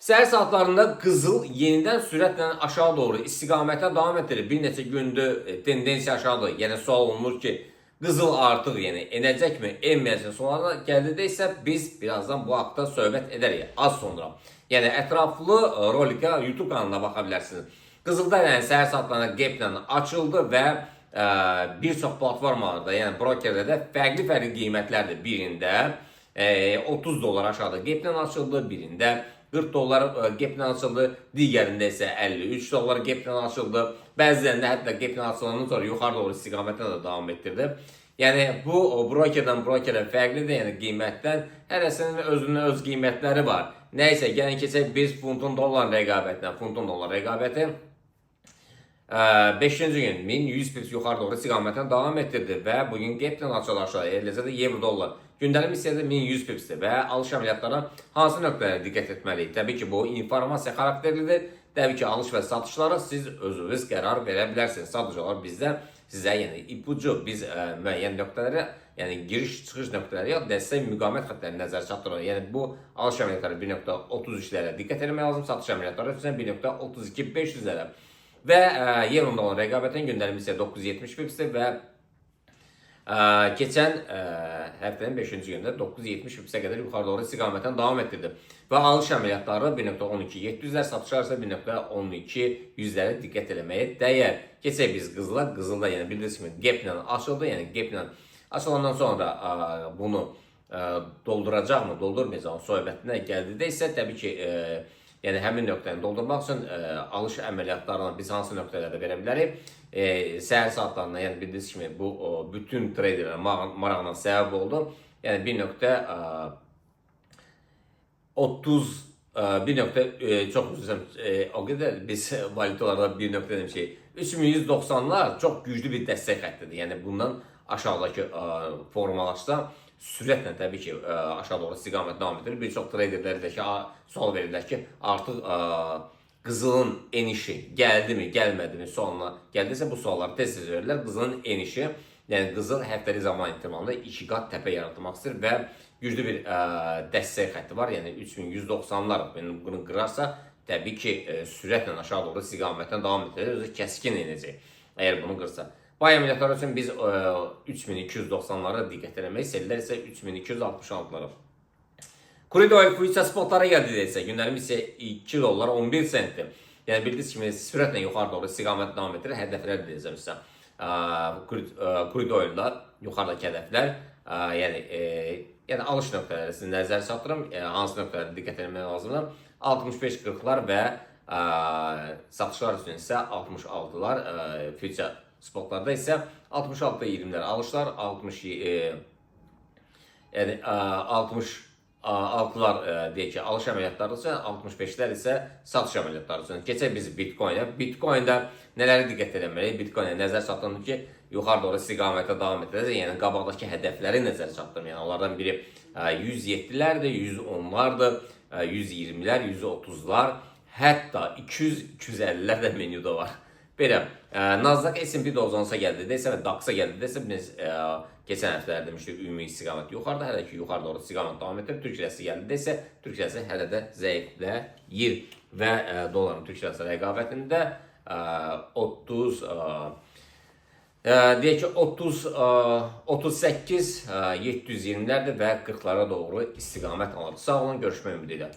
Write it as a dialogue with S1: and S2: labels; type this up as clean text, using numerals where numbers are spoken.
S1: Səhər saatlarında qızıl yenidən sürətlə aşağı doğru istiqamətə davam etdirir. Bir neçə gündür tendensiya aşağıdır. Yəni sual olunur ki, qızıl artıq enəcəkmi, enməyəcək sualına gəldidə isə biz birazdan bu haqda söhbət edərik az sonra. Yəni ətraflı rolikə YouTube kanalına baxa bilərsiniz. Qızılda səhər saatlarında gaplə açıldı və bir çox platformalarda, yəni brokerlərdə fərqli qiymətlərdir. Birində 30 dolar aşağıda gaplə açıldı, birində 40 dolar gaplə açıldı, digərində isə 53 dolar gaplə açıldı. Bəzilərində hətta gaplə açılandan sonra yuxarı doğru istiqamətlə də davam etdirdi. Yəni bu brokerdən brokerə fərqlidir, yəni qiymətdən hərəsinin özünün öz qiymətləri var. Nəysə, gəlin keçək biz funtun dollar rəqabətinə. Funtun dollar rəqabəti 5-ci gün 1100 pips yuxarı doğru istiqamətlə davam etdirdi və bugün gaplə açılışlar, eləcə də euro dollar gündəlik hissədə 1100 pipsdir və alış əməliyyatlarına hansı nöqtələrə diqqət etməliyik? Təbii ki, bu informasiya xarakterlidir. Təbii ki, alış və satışlara siz özünüz qərar verə bilərsiniz. Sadəcə olaraq bizdə sizə ipucu, biz müəyyən nöqtələrə, yəni giriş-çıxış nöqtələri ya dəstək müqavimət xəttlərini nəzərə çatdırırıq. Yəni bu alış əməliyyatları 1.33-lərə diqqət etmək lazım, satış əməliyyatları üçün 1.32-500-lərə. Və euro dollar rəqabətin gündəlik hissəsi 970 pipsdir və keçən həftənin 5-ci gündə 970 pipsə qədər yuxarı doğru istiqamətən davam etdirdi. Və alış əməliyyatları 1.12700-lər, satışlar isə 1.12100-lərə diqqət eləməyə dəyər. Keçək biz qızıla. Qızılda yəni bildiyiniz kimi gaplə açıldı. Yəni gaplə açılandan sonra bunu dolduracaqmı, doldurmayacaq söhbətinə gəldidə isə təbii ki, yəni həmin nöqtəni doldurmaq üçün alış əməliyyatlarına biz hansı nöqtələrdə verə bilərik? Səhər saatlarında, yəni bildiyiniz kimi bu bütün treyderlərə maraqla səbəb oldu. Yəni 1.30 çox üzrəm, o qədər biz valyutalarda 1. demişik. 3190'lar çox güclü bir dəstək xəttidir. Yəni bundan aşağıdakı formalaşsa sürətlə təbii ki, aşağı doğru istiqamət davam edir. Bir çox treyderlərdə sual verirlər ki, artıq qızılın enişi gəldimi, gəlmədimi sualına gəldisə bu sualları tez-tez verirlər. Qızılın enişi, yəni qızıl həftəlik zaman intervalında 2 qat təpə yaratmaq istəyir və güclü bir dəstək xətti var. Yəni 3190'lar bunu qırarsa, təbii ki, sürətlə aşağı doğru istiqamətdən davam edir. Özü kəskin enəcək əgər bunu qırsa. Bu əməliyyatlar üçün biz 3290'lara diqqət eləmək, sellər isə 3266'lara. Crude oil futures spotlara gəldidə isə gündəlik isə 2 dolar 11 sentdir. Yəni bildiyiniz kimi sürətlə yuxarı doğru istiqamət davam edir. Hədəflər deyəcəm sizə. Crude oil'da yuxarıdakı hədəflər, yəni alış nöqtələri sizin nəzərə çatdırım. Hansı nöqtələrə diqqət etmək lazımdır? 65-40'lar və satışlar üçün isə 66'lar, future spotlarda isə 66-20'lər alışlar, 66'lar deyək ki, alış əməliyyatları üçün, 65'lər isə satış əməliyyatları üçün. Keçək biz Bitcoin'ə. Bitcoin'də nələri diqqət eləməliyik? Bitcoin'ə nəzər çatdırılır ki, yuxarı doğru istiqamətə davam edəcək. Yəni qabaqdakı hədəfləri nəzər çatdırılır. Yəni onlardan biri 107'lərdir, 110'lardır, 120'lər, 130'lar, hətta 200-250'lər də menyuda var. Belə, Nasdaq S&P Dow Jones-a gəldidə isə və DAX-a gəldidə isə biz keçən həftələr demişdik, ümumi istiqamət yuxarıda, hələ ki yuxarı doğru istiqamət davam edir. Türk lirəsi gəldidə isə Türk lirəsi hələ də zəifləyir və doların Türk lirəsi rəqabətində 38 720'lərdir və 40'lara doğru istiqamət alır. Sağ olun, görüşmək ümidi ilə.